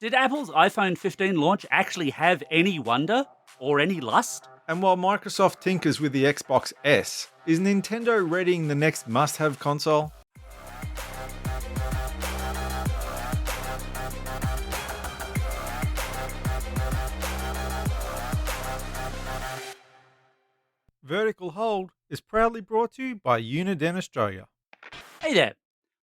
Did Apple's iPhone 15 launch actually have any wonder or any lust? And while Microsoft tinkers with the Xbox S, is Nintendo readying the next must have console? Vertical Hold is proudly brought to you by Uniden Australia. Hey there,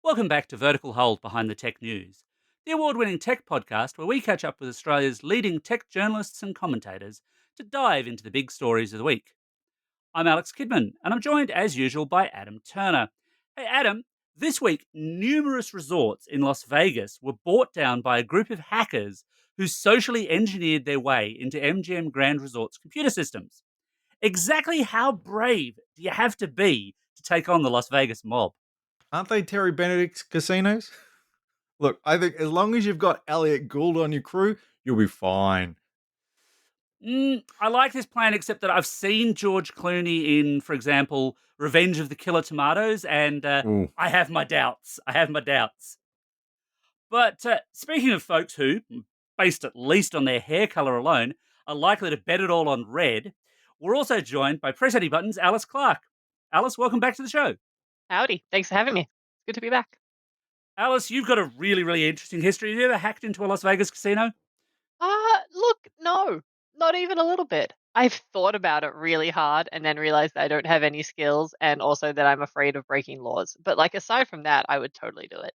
welcome back to Vertical Hold Behind the Tech News, the award winning tech podcast where we catch up with Australia's leading tech journalists and commentators to dive into the big stories of the week. I'm Alex Kidman, and I'm joined as usual by Adam Turner. Hey Adam, this week numerous resorts in Las Vegas were brought down by a group of hackers who socially engineered their way into MGM Grand Resort's computer systems. Exactly how brave do you have to be to take on the Las Vegas mob? Aren't they Terry Benedict's casinos? Look, I think as long as you've got Elliot Gould on your crew, you'll be fine. I like this plan, except that I've seen George Clooney in, for example, Revenge of the Killer Tomatoes, and Ooh. I have my doubts. I have my doubts. But speaking of folks who, based at least on their hair colour alone, are likely to bet it all on red, we're also joined by Press Any Buttons, Alice Clarke. Alice, welcome back to the show. Howdy. Thanks for having me. It's good to be back. Alice, you've got a really, really interesting history. Have you ever hacked into a Las Vegas casino? Look, no, not even a little bit. I've thought about it really hard and then realized that I don't have any skills and also that I'm afraid of breaking laws. But like aside from that, I would totally do it.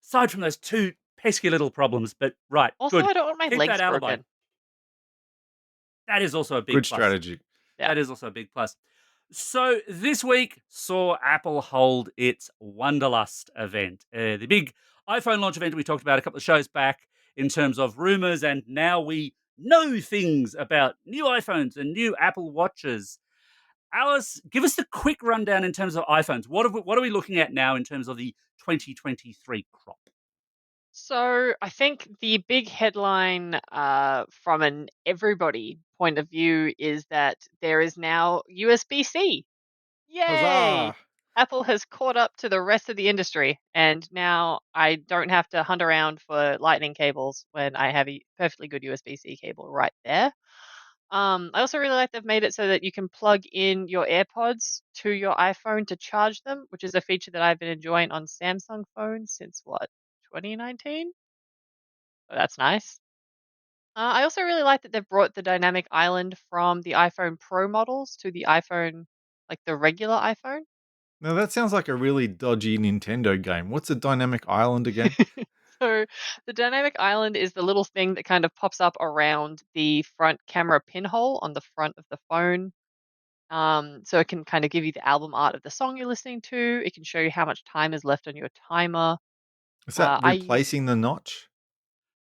Aside from those two pesky little problems, but right, Also, good. I don't want my Keep that legs alibi. broken. That is also a big Good plus. strategy. Yeah. That is also a big plus. So this week saw Apple hold its Wonderlust event, the big iPhone launch event we talked about a couple of shows back in terms of rumors, and now we know things about new iPhones and new Apple Watches. Alice, give us the quick rundown in terms of iPhones. What are we looking at now in terms of the 2023 crop? So I think the big headline from an everybody point of view is that there is now USB-C. Yay! Huzzah! Apple has caught up to the rest of the industry, and now I don't have to hunt around for lightning cables when I have a perfectly good USB-C cable right there. I also really like they've made it so that you can plug in your AirPods to your iPhone to charge them, which is a feature that I've been enjoying on Samsung phones since what, 2019? So that's nice. I also really like that they've brought the dynamic island from the iPhone Pro models to the iPhone, like the regular iPhone. Now that sounds like a really dodgy Nintendo game. What's a dynamic island again? So the dynamic island is the little thing that kind of pops up around the front camera pinhole on the front of the phone. So it can kind of give you the album art of the song you're listening to. It can show you how much time is left on your timer. Is that I replacing the notch?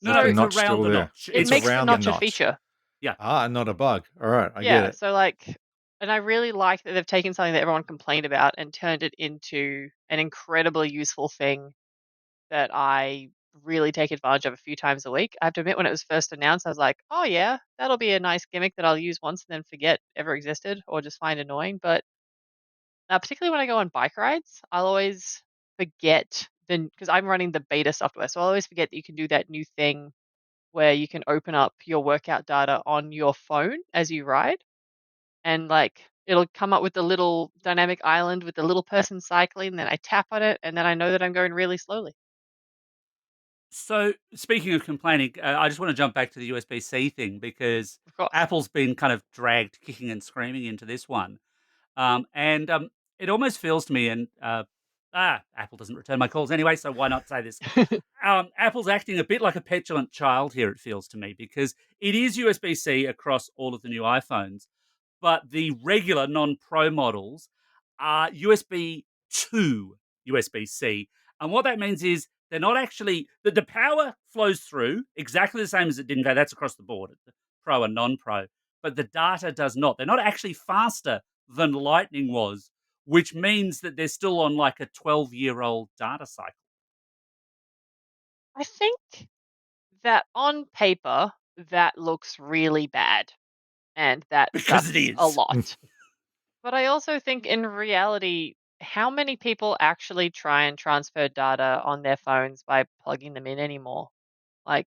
No, Is no, so the it's notch around still the there? notch. it It's It's makes the around the notch a notch. feature. yeah. Ah, not a bug. All right, I get Yeah. it. So like, and I really like that they've taken something that everyone complained about and turned it into an incredibly useful thing that I really take advantage of a few times a week. I have to admit, when it was first announced, I was like, "Oh yeah, that'll be a nice gimmick that I'll use once and then forget ever existed or just find annoying." But particularly when I go on bike rides, I'll always forget because I'm running the beta software, so I'll always forget that you can do that new thing where you can open up your workout data on your phone as you ride, and like it'll come up with the little dynamic island with the little person cycling. And then I tap on it, and then I know that I'm going really slowly. So, speaking of complaining, I just want to jump back to the USB C thing because Of course. Apple's been kind of dragged kicking and screaming into this one. And it almost feels to me, and Apple doesn't return my calls anyway, so why not say this? Apple's acting a bit like a petulant child here, it feels to me, because it is USB C across all of the new iPhones, but the regular non Pro models are USB 2 USB C. And what that means is they're not actually, the power flows through exactly the same as it did in fact, that's across the board, Pro and non Pro, but the data does not. They're not actually faster than Lightning was, which means that they're still on like a 12-year-old data cycle. I think that on paper, that looks really bad and that Because it sucks a is. lot. But I also think in reality, how many people actually try and transfer data on their phones by plugging them in anymore? Like,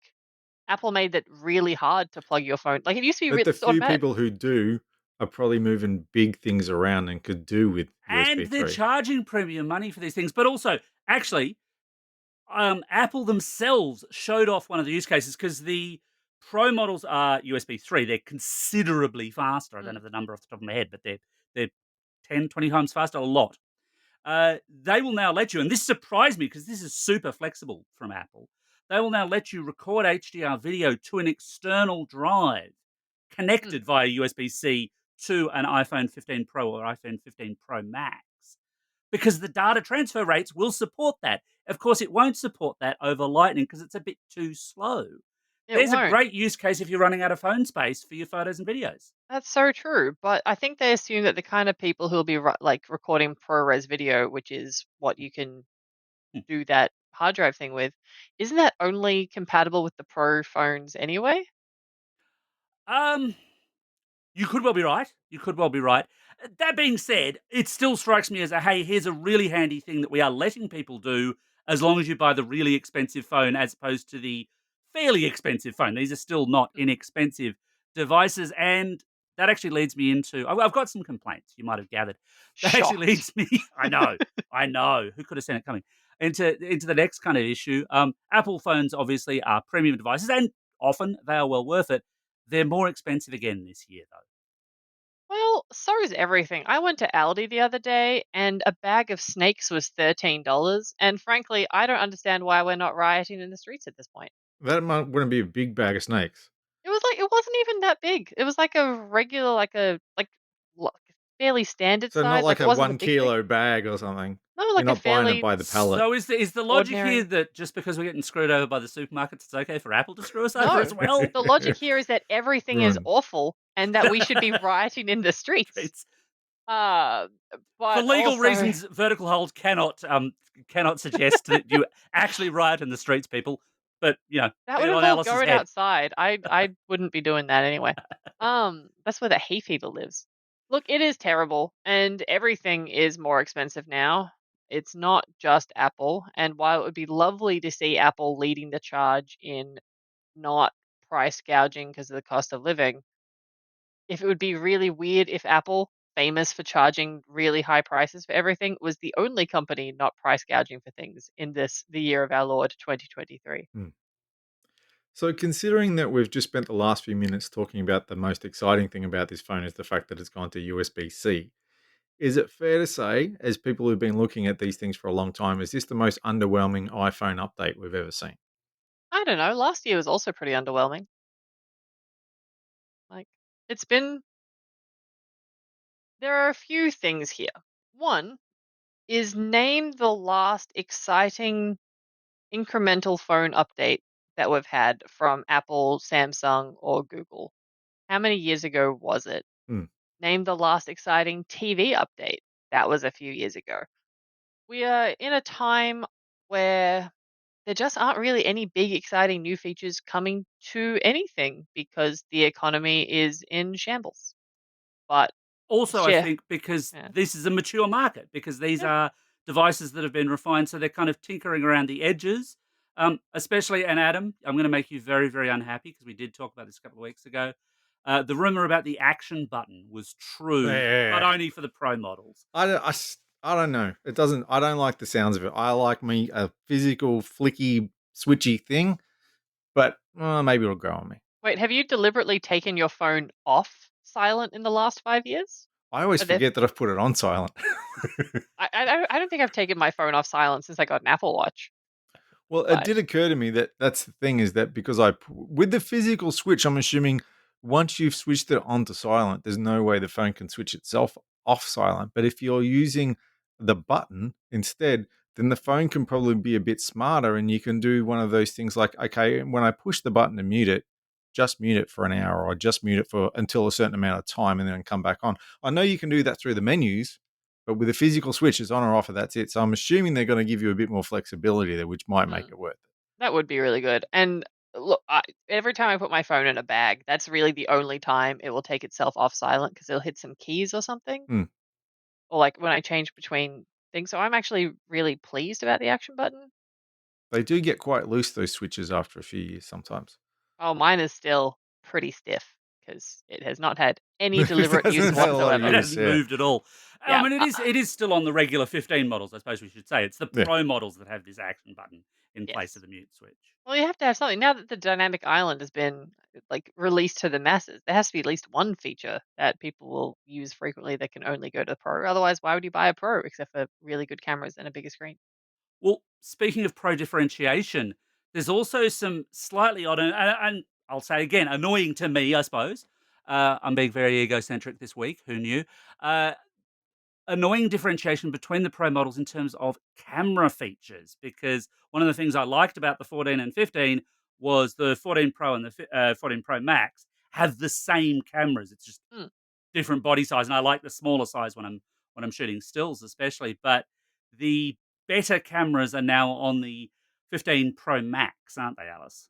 Apple made that really hard to plug your phone. Like, it used to be But the on few bad. people who do are probably moving big things around and could do with And USB they're 3. charging premium money for these things. But also, actually, Apple themselves showed off one of the use cases because the Pro models are USB 3. They're considerably faster. I don't Mm, have the number off the top of my head, but they're 10, 20 times faster, a lot. They will now let you, and this surprised me because this is super flexible from Apple. They will now let you record HDR video to an external drive mm. connected via USB C to an iPhone 15 Pro or iPhone 15 Pro Max because the data transfer rates will support that. Of course, it won't support that over Lightning because it's a bit too slow. It There's a won't. great use case if you're running out of phone space for your photos and videos. That's so true, but I think they assume that the kind of people who'll be like recording ProRes video, which is what you can Hmm. do that hard drive thing with, isn't that only compatible with the Pro phones anyway? Um, You could well be right. You could well be right. That being said, it still strikes me as a hey, here's a really handy thing that we are letting people do as long as you buy the really expensive phone as opposed to the fairly expensive phone. These are still not Mm. inexpensive devices. And that actually leads me into I've got some complaints, you might have gathered. That actually Shocked. leads me, I know, who could have seen it coming? Into the next kind of issue. Apple phones obviously are premium devices and often they are well worth it. They're more expensive again this year, though. Well, so is everything. I went to Aldi the other day and a bag of snakes was $13. And frankly, I don't understand why we're not rioting in the streets at this point. That might wouldn't be a big bag of snakes. It was like, it wasn't even that big. It was like a regular, like fairly standard So not size. Like, like it a wasn't a 1 big thing. kilo bag or something. No, You're like a not buying it fairly by the pallet. So is the logic here ordinary. that just because we're getting screwed over by the supermarkets, it's okay for Apple to screw us over as No, well? the logic here is that everything is Ruined. awful and that we should be rioting in the streets. It's, Uh, for but legal also, reasons, Vertical Hold cannot suggest that you actually riot in the streets, people. But that be would it on involve Alice's going head. outside. I wouldn't be doing that anyway. That's where the hay fever lives. Look, it is terrible, and everything is more expensive now. It's not just Apple, and while it would be lovely to see Apple leading the charge in not price gouging because of the cost of living, if it would be really weird if Apple, famous for charging really high prices for everything, was the only company not price gouging for things in the year of our Lord 2023. Hmm. So considering that we've just spent the last few minutes talking about the most exciting thing about this phone is the fact that it's gone to USB-C, is it fair to say, as people who've been looking at these things for a long time, is this the most underwhelming iPhone update we've ever seen? I don't know. Last year was also pretty underwhelming. Like, it's been, there are a few things here. One is name the last exciting incremental phone update that we've had from Apple, Samsung, or Google. How many years ago was it? Hmm. Name the last exciting TV update. That was a few years ago. We are in a time where there just aren't really any big, exciting new features coming to anything because the economy is in shambles. But Also, I yeah, think because yeah, this is a mature market, because these yeah. are devices that have been refined, so they're kind of tinkering around the edges. Especially, and Adam, I'm going to make you very, very unhappy because we did talk about this a couple of weeks ago. The rumor about the action button was true, but Yeah. only for the Pro models. I don't know. It doesn't. I don't like the sounds of it. I like me a physical, flicky, switchy thing, but maybe it'll grow on me. Wait, have you deliberately taken your phone off silent in the last 5 years? I always Are there, forget that I've put it on silent. I don't think I've taken my phone off silent since I got an Apple Watch. Well, it But did occur to me that that's the thing is that because with the physical switch, I'm assuming once you've switched it onto silent, there's no way the phone can switch itself off silent. But if you're using the button instead, then the phone can probably be a bit smarter and you can do one of those things like, okay, when I push the button to mute it, just mute it for an hour or just mute it for until a certain amount of time and then come back on. I know you can do that through the menus, but with a physical switch, it's on or off, and that's it. So I'm assuming they're going to give you a bit more flexibility there, which might make mm, it worth it. that would be really good. And look, every time I put my phone in a bag, that's really the only time it will take itself off silent because it'll hit some keys or something, Hmm. or like when I change between things. So I'm actually really pleased about the action button. They do get quite loose, those switches, after a few years sometimes. Oh, mine is still pretty stiff because it has not had any It deliberate use hasn't had a lot of It whatsoever. use, hasn't yeah. moved at all. I Yeah. mean, it is still on the regular 15 models, I suppose we should say. It's the Yeah. Pro models that have this action button in place of Yes. the mute switch. Well, you have to have something. Now that the dynamic island has been like released to the masses, there has to be at least one feature that people will use frequently that can only go to the Pro. Otherwise, why would you buy a Pro except for really good cameras and a bigger screen? Well, speaking of Pro differentiation, there's also some slightly odd and I'll say again, annoying to me, I suppose. I'm being very egocentric this week. Who knew? Uh, Annoying differentiation between the Pro models in terms of camera features, because one of the things I liked about the 14 and 15 was the 14 Pro and the 14 Pro Max have the same cameras. It's just Hmm. different body size, and I like the smaller size when I'm shooting stills, especially. But the better cameras are now on the 15 Pro Max, aren't they, Alice?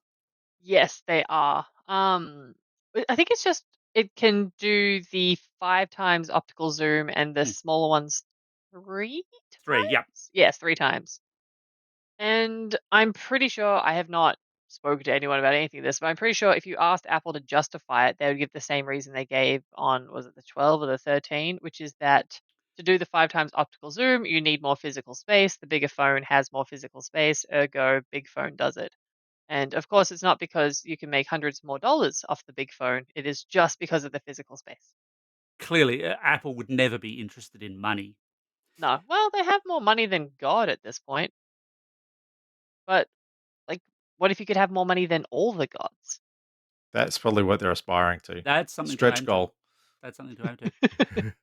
Yes, they are. I think it's just it can do the 5 times optical zoom and the Mm, smaller ones 3 3, yep. times. Yes, 3 times. And I'm pretty sure I have not spoken to anyone about anything of this, but I'm pretty sure if you asked Apple to justify it, they would give the same reason they gave on was it the 12 or the 13, which is that to do the 5 times optical zoom, you need more physical space. The bigger phone has more physical space, ergo, big phone does it. And of course, it's not because you can make hundreds more dollars off the big phone. It is just because of the physical space. Clearly, Apple would never be interested in money. No, well, they have more money than God at this point. But like, what if you could have more money than all the gods? That's probably what they're aspiring to. That's something to Stretch aim to. goal. That's something to aim to.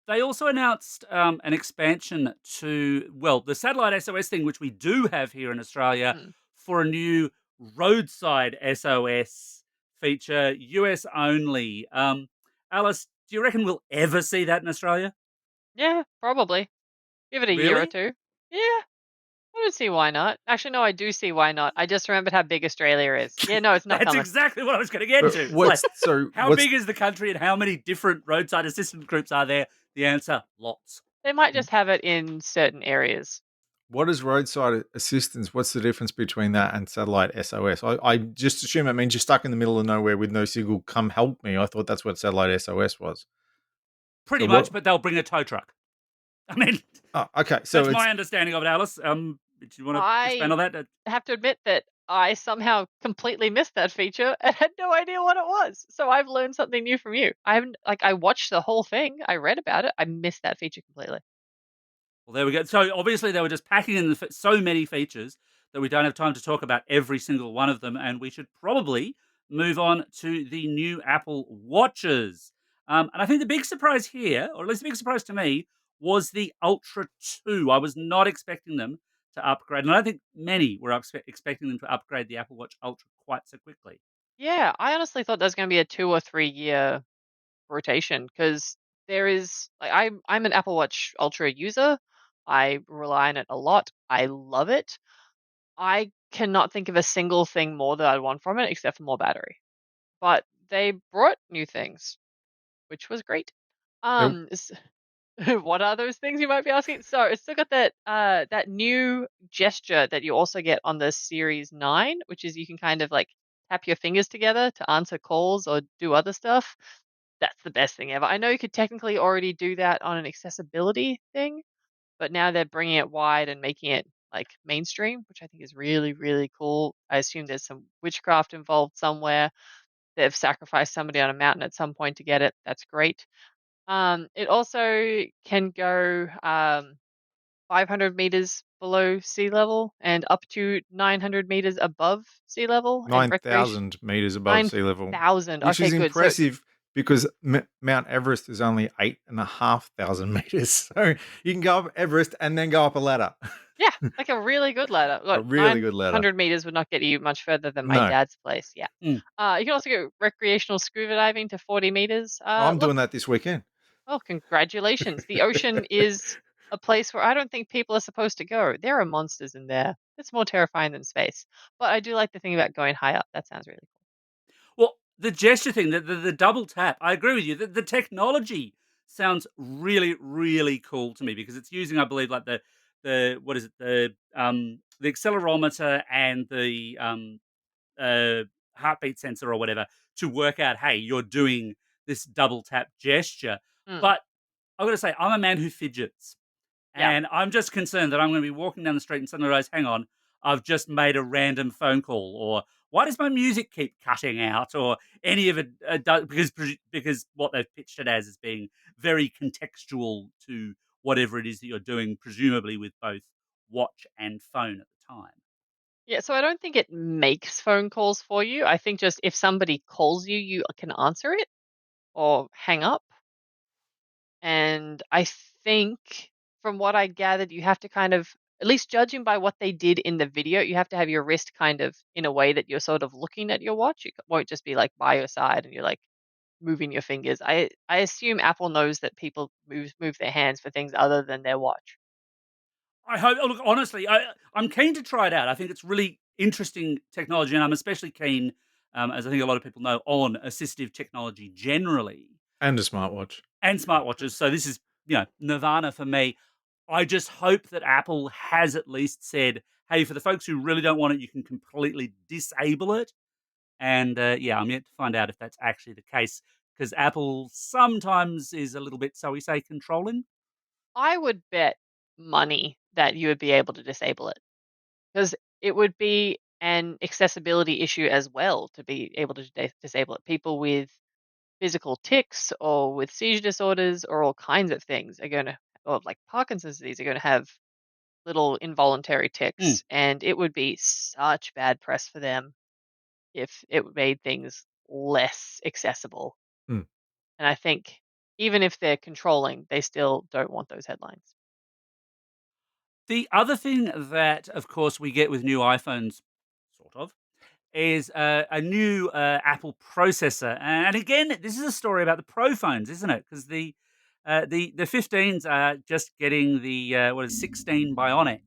They also announced an expansion to, well, the satellite SOS thing, which we do have here in Australia, Hmm. for a new roadside SOS feature, US only. Alice, do you reckon we'll ever see that in Australia? Yeah, probably. Give it a year or Really? two. Yeah, I don't see why not. Actually, no, I do see why not. I just remembered how big Australia is. Yeah, no, it's not That's coming. exactly what I was going to get But to. It's like, how what's big is the country and how many different roadside assistance groups are there? The answer, lots. They might just have it in certain areas. what is roadside assistance? What's the difference between that and satellite SOS? I just assume it means you're stuck in the middle of nowhere with no signal. Come help me. I thought that's what satellite SOS was. Pretty So what? much, but they'll bring a tow truck. I mean, Oh, okay. So that's it's my understanding of it, Alice. Do you want to expand I on that? have to admit that I somehow completely missed that feature and had no idea what it was. So I've learned something new from you. I haven't like I watched the whole thing. I read about it. I missed that feature completely. Well, there we go. So obviously they were just packing in so many features that we don't have time to talk about every single one of them, and we should probably move on to the new Apple Watches. And I think the big surprise here, or at least the big surprise to me, was the Ultra 2. I was not expecting them to upgrade, and I don't think many were expecting them to upgrade the Apple Watch Ultra quite so quickly. Yeah, I honestly thought there was going to be a 2 or 3 year rotation because there is like I'm an Apple Watch Ultra user. I rely on it a lot. I love it. I cannot think of a single thing more that I'd want from it except for more battery. But they brought new things, which was great. it, S what are those things you might be asking? So it's still got that new gesture that you also get on the Series 9, which is you can kind of like tap your fingers together to answer calls or do other stuff. That's the best thing ever. I know you could technically already do that on an accessibility thing, but now they're bringing it wide and making it like mainstream, which I think is really, really cool. I assume there's some witchcraft involved somewhere. They've sacrificed somebody on a mountain at some point to get it. That's great. It also can go 500 meters below sea level and up to 900 meters above sea level and recreation 9,000 meters above sea level, 9,000. which Okay, is good. So impressive because Mount Everest is only 8,500 meters. So you can go up Everest and then go up a ladder. yeah, like a really good ladder. A Look, really good ladder. 900 meters would not get you much further than my No, dad's place. Yeah. Mm. You can also go recreational scuba diving to 40 meters. I'm Look, doing that this weekend. oh, congratulations. The ocean is a place where I don't think people are supposed to go. There are monsters in there. It's more terrifying than space. But I do like the thing about going high up. That sounds really cool. Well, the gesture thing, the double tap, I agree with you. The technology sounds really, really cool to me because it's using, I believe, like the what is it, the accelerometer and the heartbeat sensor or whatever to work out, hey, you're doing this double tap gesture. Mm, But I've got to say, I'm a man who fidgets. yeah. And I'm just concerned that I'm going to be walking down the street and suddenly realize, hang on, I've just made a random phone call, or why does my music keep cutting out, or any of it does, because what they've pitched it as is being very contextual to whatever it is that you're doing, presumably with both watch and phone at the time. Yeah, so I don't think it makes phone calls for you. I think just if somebody calls you, you can answer it or hang up. And I think from what I gathered, you have to kind of, at least judging by what they did in the video, you have to have your wrist kind of in a way that you're sort of looking at your watch. It won't just be like by your side and you're like moving your fingers. I assume Apple knows that people move their hands for things other than their watch. I hope. Look, honestly, I'm keen to try it out. I think it's really interesting technology, and I'm especially keen, as I think a lot of people know, on assistive technology generally And a smartwatch. and smartwatches. So this is, nirvana for me. I just hope that Apple has at least said, "Hey, for the folks who really don't want it, you can completely disable it." And yeah, I'm yet to find out if that's actually the case because Apple sometimes is a little bit, so we say, controlling. I would bet money that you would be able to disable it because it would be an accessibility issue as well to be able to disable it. People with physical tics or with seizure disorders or all kinds of things are going to, or like Parkinson's disease, are going to have little involuntary Mm. tics. And it would be such bad press for them if it made things less accessible. Hmm. And I think even if they're controlling, they still don't want those headlines. The other thing that, of course, we get with new iPhones, sort of, is a new Apple processor. And again, this is a story about the Pro phones, isn't it? Because the 15s are just getting the 16 Bionic,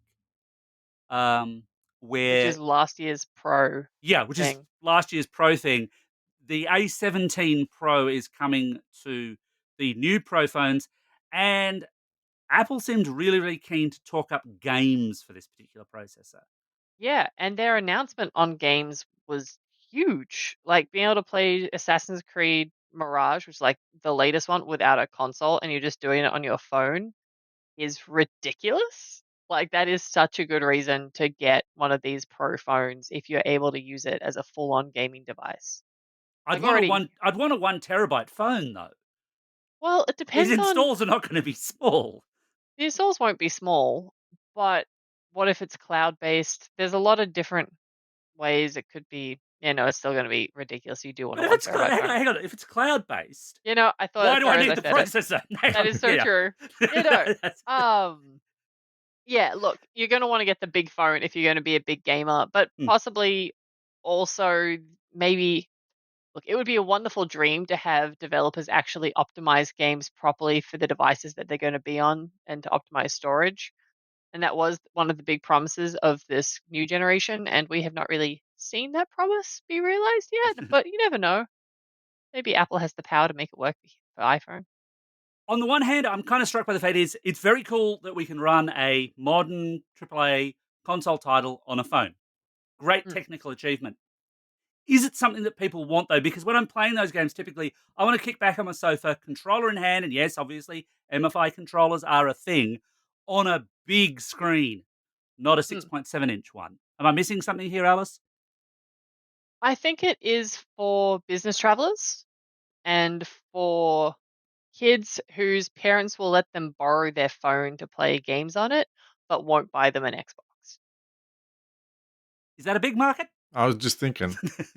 um, Which is where last year's Pro yeah, which is thing. last year's Pro thing. The A17 Pro is coming to the new Pro phones, and Apple seemed really, really keen to talk up games for this particular processor. Yeah, and their announcement on games was huge. Like being able to play Assassin's Creed Mirage, which is like the latest one without a console, and you're just doing it on your phone is ridiculous. Like that is such a good reason to get one of these pro phones if you're able to use it as a full-on gaming device. Like already, I'd want a 1 terabyte phone though. well, it Its depends on installs are not going to be small. the installs won't be small, but what if it's cloud-based? There's a lot of different ways it could be. Yeah, no, it's still going to be ridiculous. You do want a But if one it's terabyte phone. hang on, if it's cloud based, I thought why as do I sorry as need I the said it. processor? Hang That on, is so yeah. true. That's- Yeah, look, you're gonna wanna get the big phone if you're gonna be a big gamer, but Hmm. possibly also maybe look, it would be a wonderful dream to have developers actually optimize games properly for the devices that they're gonna be on and to optimize storage, and that was one of the big promises of this new generation, and we have not really seen that promise be realized yet, but you never know. Maybe Apple has the power to make it work for iPhone. On the one hand, I'm kind of struck by the fact is it's very cool that we can run a modern AAA console title on a phone. Great Mm, technical achievement. Is it something that people want though? Because when I'm playing those games, typically I want to kick back on my sofa, controller in hand, and yes, obviously MFI controllers are a thing on a big screen, not a mm. 6.7-inch one. Am I missing something here, Alice? I think it is for business travelers and for kids whose parents will let them borrow their phone to play games on it, but won't buy them an Xbox. Is that a big market? I was just thinking,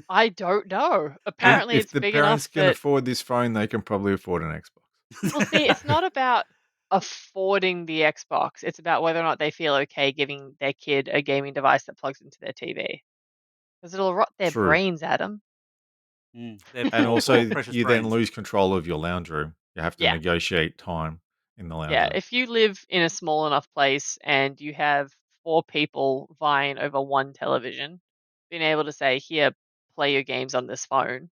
I don't know. if, Apparently, if it's the big parents enough can that, afford this phone, they can probably afford an Xbox. well, see, it's not about affording the Xbox. It's about whether or not they feel okay giving their kid a gaming device that plugs into their TV because it'll rot their True. brains at them. Their And poor, poor, also, precious you then brains. lose control of your lounge room. You have to Yeah. negotiate time in the lounge Yeah, room. if you live in a small enough place and you have 4 people vying over 1 television, being able to say, "Here, play your games on this phone,"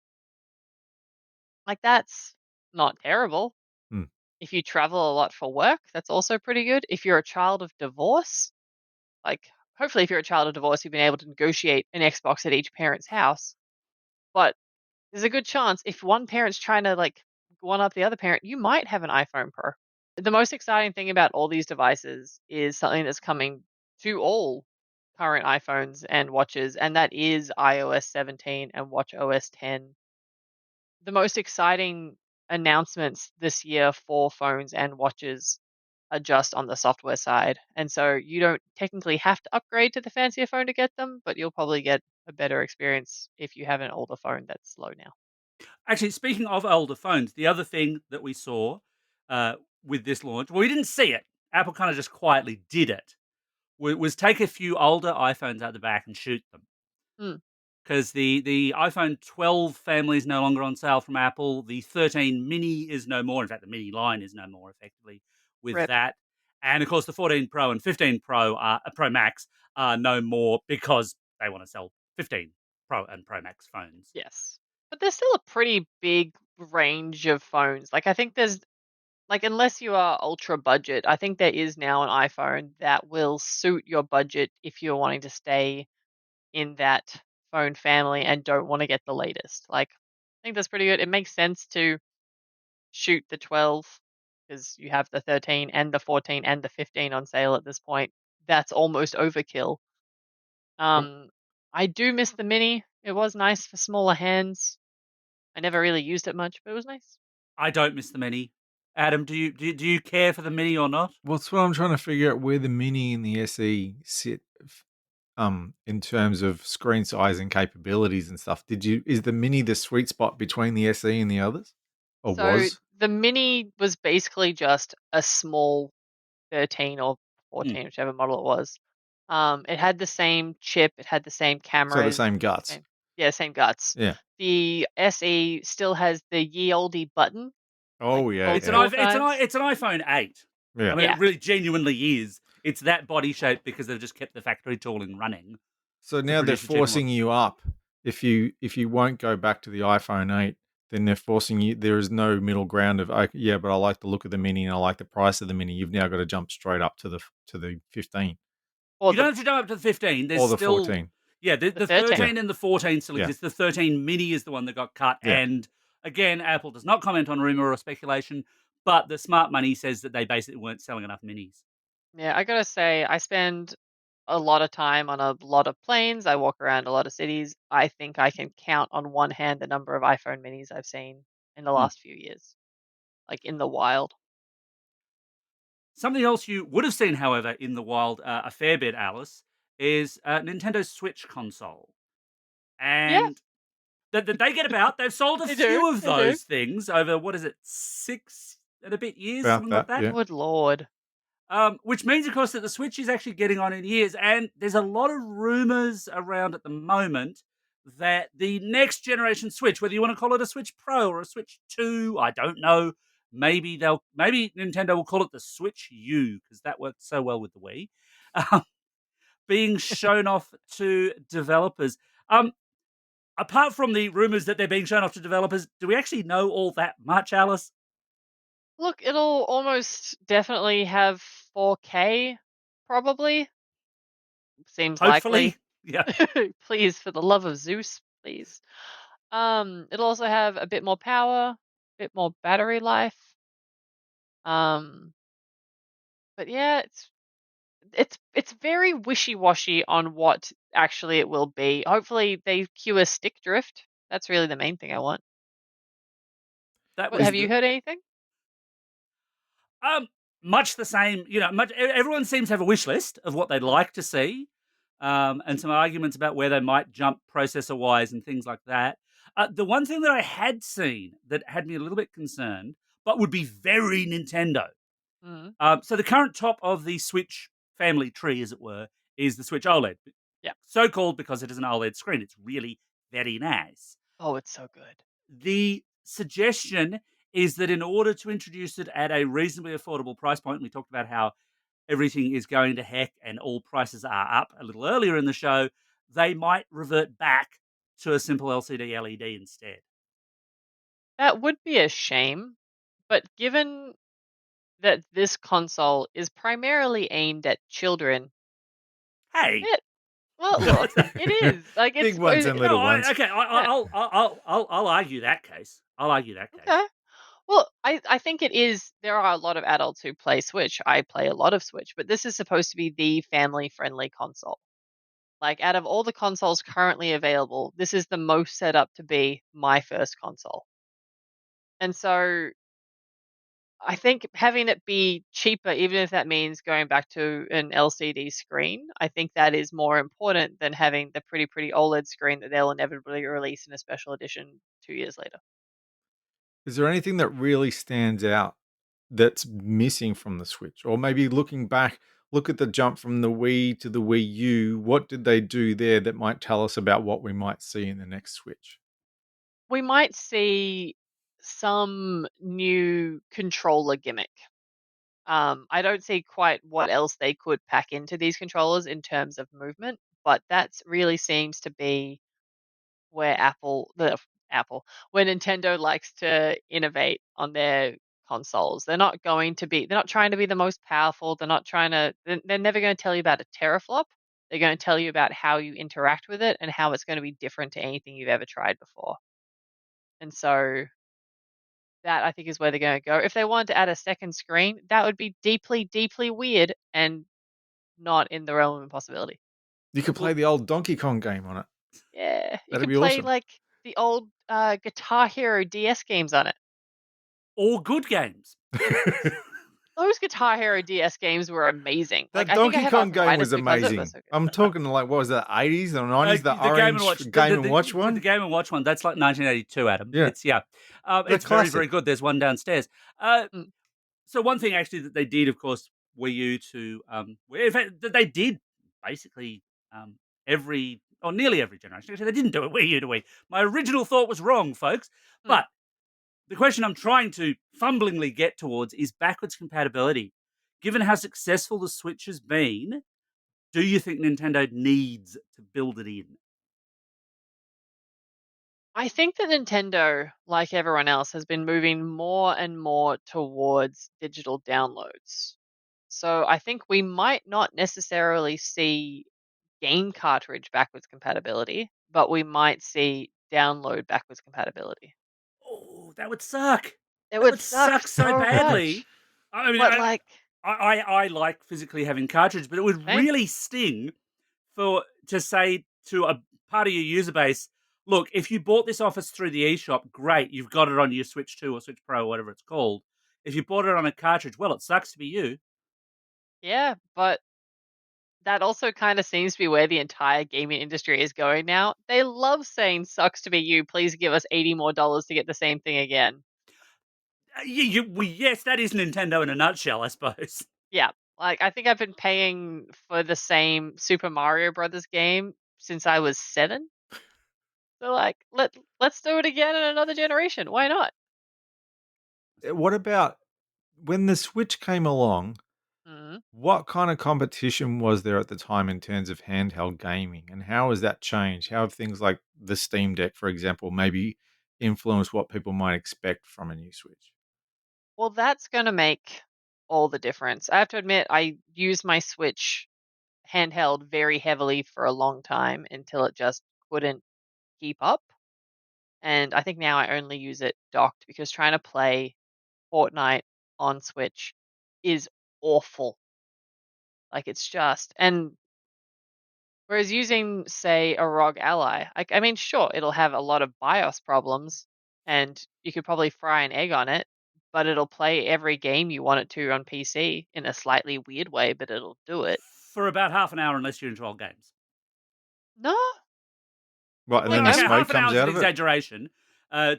like, that's not terrible. Hmm. If you travel a lot for work, that's also pretty good. If you're a child of divorce, like, hopefully, if you're a child of divorce, you've been able to negotiate an Xbox at each parent's house. but there's a good chance if one parent's trying to like one up the other parent, you might have an iPhone Pro. The most exciting thing about all these devices is something that's coming to all current iPhones and watches, and that is iOS 17 and watchOS 10. The most exciting announcements this year for phones and watches are just on the software side. And so you don't technically have to upgrade to the fancier phone to get them, but you'll probably get a better experience if you have an older phone that's slow now. Actually, speaking of older phones, the other thing that we saw uh, with this launch, well, we didn't see it. Apple kind of just quietly did it. Was take a few older iPhones out the back and shoot them. Mm, Because the iPhone 12 family is no longer on sale from Apple. The 13 mini is no more. In fact, the mini line is no more effectively with rip. that. And of course, the 14 Pro and 15 Pro Max are no more because they want to sell 15 Pro and Pro Max phones. Yes. But there's still a pretty big range of phones. Like I think there's like unless you are ultra budget, I think there is now an iPhone that will suit your budget if you're wanting to stay in that phone family and don't want to get the latest. Like I think that's pretty good. It makes sense to shoot the 12 because you have the 13 and the 14 and the 15 on sale at this point. That's almost overkill. Oh, Um I do miss the mini. It was nice for smaller hands. I never really used it much, but it was nice. I don't miss the mini. Adam, do you care for the mini or not? well, that's what I'm trying to figure out where the Mini and the SE sit, in terms of screen size and capabilities and stuff. Is the Mini the sweet spot between the SE and the others, or So was? the mini was basically just a small 13 or Hmm. 14, whichever model it was. It had the same chip, it had the same So the cameras, same guts. same yeah, same guts. Yeah. The SE still has the ye olde button, like Oh yeah, called It's an yeah, Small iPhone. Size. It's an iPhone 8. I yeah. mean, it Yeah. really genuinely is. It's that body shape because they've just kept the factory tooling running So to now they're produce a cheaper forcing model. you up. If you won't go back to the iPhone 8, then they're forcing you. There is no middle ground of, "Oh, yeah, but I like the look of the Mini and I like the price of the Mini." You've now got to jump straight up to the 15 Or You the don't have to jump up to the 15. There's or the still, 14. yeah, the the 13. Yeah, 13 and the 14 still yeah, exist. The 13 mini is the one that got cut. yeah. And again, Apple does not comment on rumor or speculation, but the smart money says that they basically weren't selling enough minis. Yeah, I gotta say, I spend a lot of time on a lot of planes. I walk around a lot of cities. I think I can count on one hand the number of iPhone minis I've seen in the Hmm. last few years, like in the wild. Something else you would have seen, however, in the wild a fair bit, Alice, is Nintendo Switch console. Yeah, And that they get about. They've sold a they do. few of They do. those things over, what is it, 6 and a bit years, About something like that. that. Yeah. Good lord. Which means, of course, that the Switch is actually getting on in years, and there's a lot of rumors around at the moment that the next generation Switch, whether you want to call it a Switch Pro or a Switch 2, I don't know. Maybe Nintendo will call it the Switch U because that worked so well with the Wii. Um, being shown off to developers. Um, Apart from the rumors that they're being shown off to developers, do we actually know all that much, Alice? Look, it'll almost definitely have 4K, probably. Seems Hopefully. likely. Yeah. Please, for the love of Zeus, please. It'll also have a bit more power, a bit more battery life. Um, but yeah, it's very wishy-washy on what actually it will be. Hopefully they cure stick drift. That's really the main thing I want. That What, was have you the heard anything? Um, much the same. Everyone seems to have a wish list of what they'd Mm, like to see, and some arguments about where they might jump processor wise and things like that. The one thing that I had seen that had me a little bit concerned, but would be very Nintendo. mm, So the current top of the Switch family tree, as it were, is the Switch OLED. yeah. So called because it is an OLED screen. It's really very nice. Oh, it's so good. The suggestion is that in order to introduce it at a reasonably affordable price point, we talked about how everything is going to heck and all prices are up a little earlier in the show, they might revert back to a simple LCD LED instead. That would be a shame, but given that this console is primarily aimed at children, Hey, yeah, Well, look, it is like it's Big ones and No, little ones. okay. yeah, I'll argue that case. I'll argue that case. okay. Well, I think it is. There are a lot of adults who play Switch. I play a lot of Switch, but this is supposed to be the family friendly console. Like out of all the consoles currently available, this is the most set up to be my first console. And so I think having it be cheaper, even if that means going back to an LCD screen, I think that is more important than having the pretty OLED screen that they'll inevitably release in a special edition 2 years later. Is there anything that really stands out that's missing from the Switch? Or maybe looking back, look at the jump from the Wii to the Wii U. What did they do there that might tell us about what we might see in the next Switch? We might see some new controller gimmick. I don't see quite what else they could pack into these controllers in terms of movement, but that's really seems to be where where Nintendo likes to innovate on their consoles. They're not trying to be the most powerful. They're never going to tell you about a teraflop. They're going to tell you about how you interact with it and how it's going to be different to anything you've ever tried before. And so that I think is where they're going to go. If they wanted to add a second screen, that would be deeply weird and not in the realm of impossibility. You could Well, play the old Donkey Kong game on it. Yeah, you That'd could be play awesome. like the old Guitar Hero DS games on it. all good games. Those Guitar Hero DS games were amazing. Like, That I think I Donkey have Kong game arthritis was because of it, but amazing. so good. I'm talking like, what was that, 80s or 90s? The The Game and orange Watch, Game and Watch the one? Game and Watch one. That's like 1982, Adam. Yeah, the It's very classic. very good. There's one downstairs. Uh, Mm, so one thing actually that they did, of course, Wii U to in fact that they did basically every or nearly every generation. Actually, they didn't do it Wii U to Wii. My original thought was wrong, folks. mm. But the question I'm trying to fumblingly get towards is backwards compatibility. Given how successful the Switch has been, do you think Nintendo needs to build it in? I think that Nintendo, like everyone else, has been moving more and more towards digital downloads. So I think we might not necessarily see game cartridge backwards compatibility, but we might see download backwards compatibility. Oh, that would suck. It That would would suck suck so so badly. much. I mean, But like, I like physically having cartridge, but it would same. really sting for to say to a part of your user base, look, if you bought this off us through the eShop, great, you've got it on your Switch 2 or Switch Pro or whatever it's called. If you bought it on a cartridge, well, it sucks to be you. Yeah, but that also kind of seems to be where the entire gaming industry is going now. They love saying sucks to be you, please give us 80 more dollars to get the same thing again. Yes, that is Nintendo in a nutshell, I suppose. Yeah. Like I think I've been paying for the same Super Mario Brothers game since I was 7. So like let's do it again in another generation. Why not? What about when the Switch came along? Mhm. What kind of competition was there at the time in terms of handheld gaming, and how has that changed? How have things like the Steam Deck, for example, maybe influenced what people might expect from a new Switch? Well, that's going to make all the difference. I have to admit I used my Switch handheld very heavily for a long time until it just couldn't keep up. And I think now I only use it docked because trying to play Fortnite on Switch is awful. Like it's just and whereas using say a ROG Ally, like I mean sure it'll have a lot of BIOS problems and you could probably fry an egg on it, but it'll play every game you want it to on PC in a slightly weird way, but it'll do it. For about half an hour, unless you're into old games. No, Right, and like then the Okay, I'm smoke half an hour comes is an out of it? exaggeration. Uh,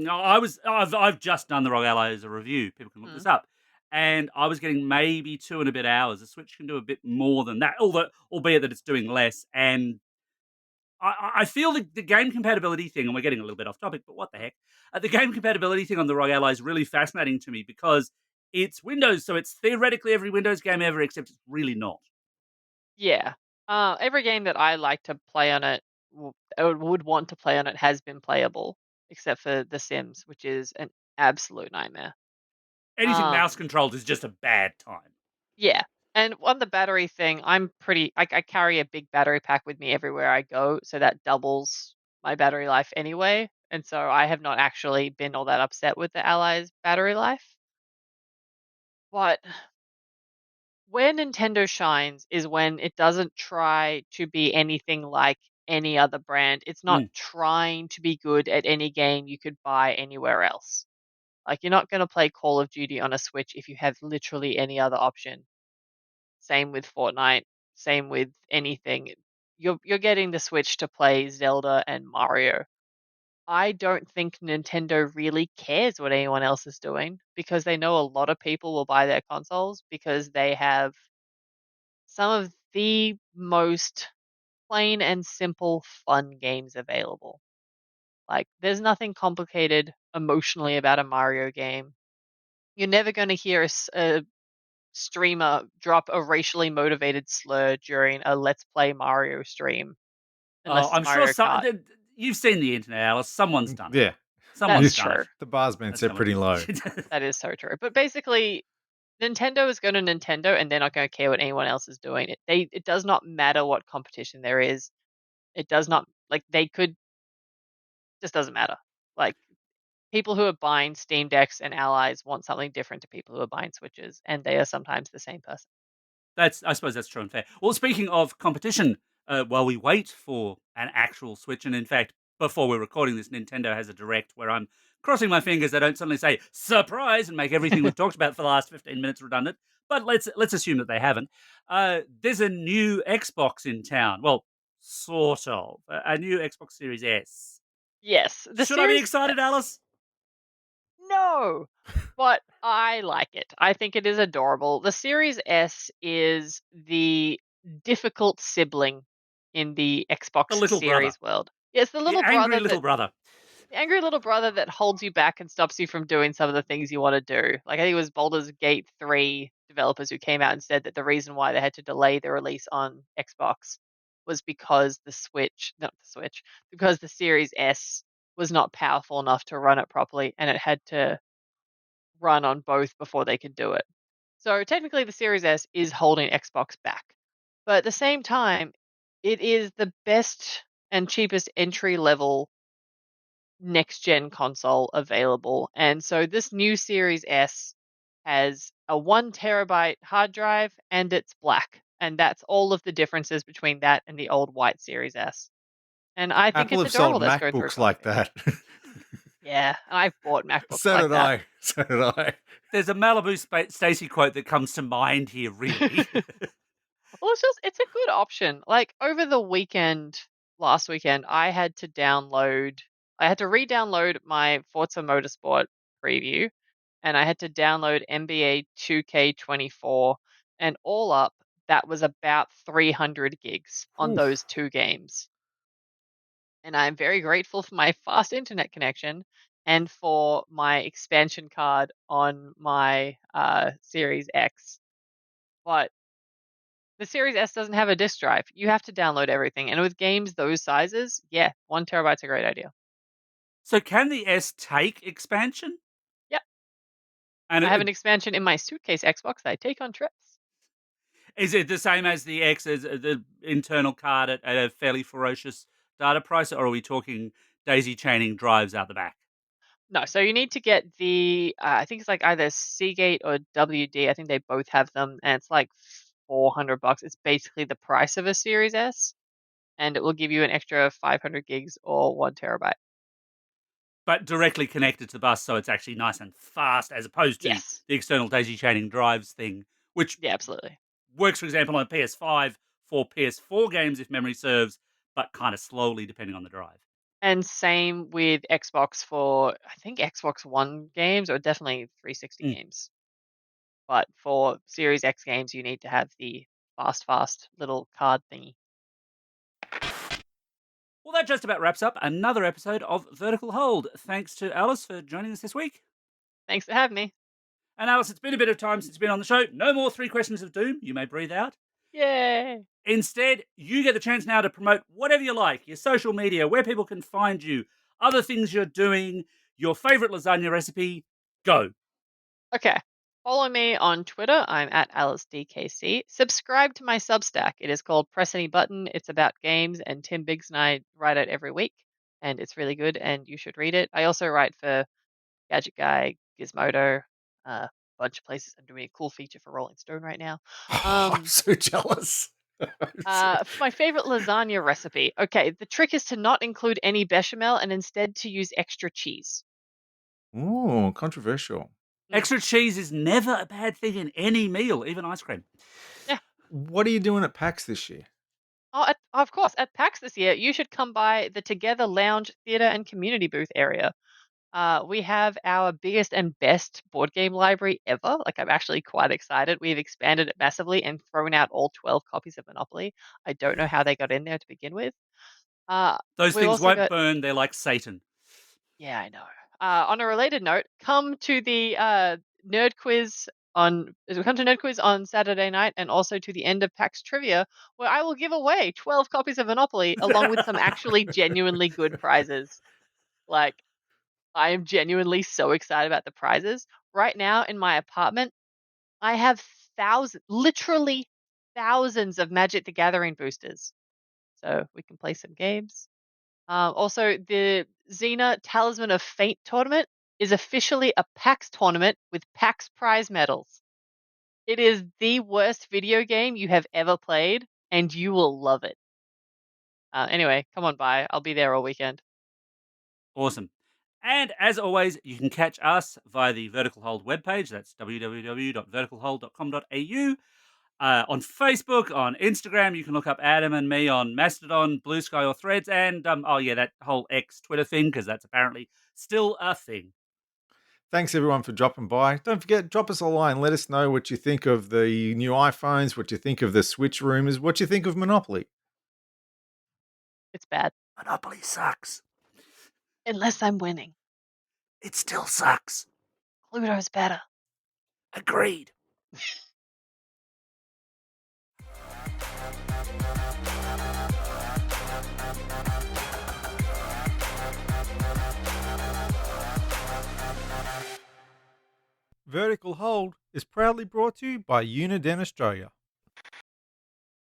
I've just done the Rogue Ally as a review. People can look this mm, up, and I was getting maybe 2 and a bit hours. The Switch can do a bit more than that, albeit that it's doing less. And I feel the game compatibility thing, and we're getting a little bit off topic, but what the mm. heck? The game compatibility thing on the Rogue Ally is really fascinating to me because it's Windows, so it's theoretically every Windows game ever, except it's really not. Yeah. Every game that I like to play on it, or would want to play on it, has been playable, except for The Sims, which is an absolute nightmare. Anything mouse Um, controlled is just a bad time. yeah. And on the battery thing, I carry a big battery pack with me everywhere I go, so that doubles my battery life anyway. And so I have not actually been all that upset with the Ally's battery life. But where Nintendo shines is when it doesn't try to be anything like any other brand. It's not Mm. trying to be good at any game you could buy anywhere else. Like, you're not going to play Call of Duty on a Switch if you have literally any other option. Same with Fortnite, same with anything. You're getting the Switch to play Zelda and Mario. I don't think Nintendo really cares what anyone else is doing because they know a lot of people will buy their consoles because they have some of the most plain and simple fun games available. Like, there's nothing complicated emotionally about a Mario game. You're never going to hear a streamer drop a racially motivated slur during a Let's Play Mario stream, Oh, unless it's I'm sure Mario Kart. you've seen the internet, Alice. Someone's done it. Yeah. That's Someone's done it. true. The bar's been Let's set come pretty low. on. That is so true. But basically, Nintendo is going to Nintendo, and they're not going to care what anyone else is doing. It does not matter what competition there is. It does not, like, they could, just doesn't matter. Like, people who are buying Steam Decks and Allies want something different to people who are buying Switches, and they are sometimes the same person. I suppose that's true and fair. Well, speaking of competition, while we wait for an actual Switch, and in fact, before we're recording this, Nintendo has a direct where I'm crossing my fingers they don't suddenly say surprise and make everything we've talked about for the last 15 minutes redundant. But let's assume that they haven't. There's a new Xbox in town. Well, sort of a new Xbox Series S. Yes, the Should I be Series excited, S. Alice? No, but I like it. I think it is adorable. The Series S is the difficult sibling in the The Xbox little brother, Series world. It's the angry little brother. the angry little brother that holds you back and stops you from doing some of the things you want to do. Like, I think it was Baldur's Gate 3 developers who came out and said that the reason why they had to delay the release on Xbox was because not the Switch, because the Series S was not powerful enough to run it properly and it had to run on both before they could do it. So technically the Series S is holding Xbox back. But at the same time, it is the best and cheapest entry level next gen console available. And so this new Series S has a 1 terabyte hard drive and it's black. And that's all of the differences between that and the old white Series S. And I think Apple it's have sold adorable that's going through MacBooks like quite a bit. that. Yeah, I've bought MacBooks So like did that. I. So did I. There's a Malibu Stacy quote that comes to mind here, really. Well, it's a good option. Like, over the weekend, last weekend, I had to re-download my Forza Motorsport preview, and I had to download NBA 2K24, and all up, that was about 300 gigs on those Oof. two games. And I'm very grateful for my fast internet connection and for my expansion card on my Series X. But the Series S doesn't have a disk drive. You have to download everything. And with games those sizes, yeah, 1 terabyte's a great idea. So can the S take expansion? Yep. And I have an expansion in my suitcase Xbox that I take on trips. is it the same as the X, as the internal card at a fairly ferocious data price, or are we talking daisy chaining drives out the back? No, so you need to get I think it's like either Seagate or WD. I think they both have them, and it's like $400. It's basically the price of a Series S, and it will give you an extra 500 gigs or 1 terabyte. But directly connected to the bus, so it's actually nice and fast, as opposed to Yes. the external daisy chaining drives thing, which Yeah, absolutely. works, for example, on a PS5 for PS4 games, if memory serves, but kind of slowly depending on the drive. And same with Xbox for, I think, Xbox One games or definitely 360 Mm. games. But for Series X games, you need to have the fast little card thingy. Well, that just about wraps up another episode of Vertical Hold. Thanks to Alice for joining us this week. Thanks for having me. And Alice, it's been a bit of time since you've been on the show. No more 3 questions of doom. You may breathe out. Yay! Instead, you get the chance now to promote whatever you like, your social media, where people can find you, other things you're doing, your favorite lasagna recipe. Go. Okay. Follow me on Twitter. I'm at AliceDKC. Subscribe to my Substack. It is called Press Any Button. It's about games, and Tim Biggs and I write it every week, and it's really good, and you should read it. I also write for Gadget Guy, Gizmodo, a bunch of places. I'm doing a cool feature for Rolling Stone right now. I'm so jealous. For my favorite lasagna recipe. Okay, the trick is to not include any bechamel and instead to use extra cheese. Ooh, controversial. Mm, Extra cheese is never a bad thing in any meal, even ice cream. yeah. What are you doing at PAX this year? Oh, of course. At PAX this year, you should come by the Together Lounge Theatre and Community booth area. We have our biggest and best board game library ever. Like, I'm actually quite excited. We've expanded it massively and thrown out all 12 copies of Monopoly. I don't know how they got in there to begin with. Uh, Those we've things also won't got burn. They're like Satan. Yeah, I know. On a related note, come to the nerd quiz come to nerd quiz on Saturday night, and also to the end of PAX trivia, where I will give away 12 copies of Monopoly along with some actually genuinely good prizes. Like, I am genuinely so excited about the prizes. Right now in my apartment, I have literally thousands of Magic the Gathering boosters, so we can play some games. Also, the Xena Talisman of Fate tournament is officially a PAX tournament with PAX prize medals. It is the worst video game you have ever played, and you will love it. Anyway, come on by. I'll be there all weekend. Awesome. And as always, you can catch us via the Vertical Hold webpage. That's www.verticalhold.com.au. On Facebook, on Instagram, you can look up Adam and me on Mastodon, Blue Sky, or Threads. And, oh, yeah, that whole X Twitter thing, because that's apparently still a thing. Thanks everyone for dropping by. Don't forget, drop us a line. Let us know what you think of the new iPhones, what you think of the Switch rumors, what you think of Monopoly. It's bad. Monopoly sucks. Unless I'm winning. It still sucks. Pluto's better. Agreed. Vertical Hold is proudly brought to you by Uniden Australia.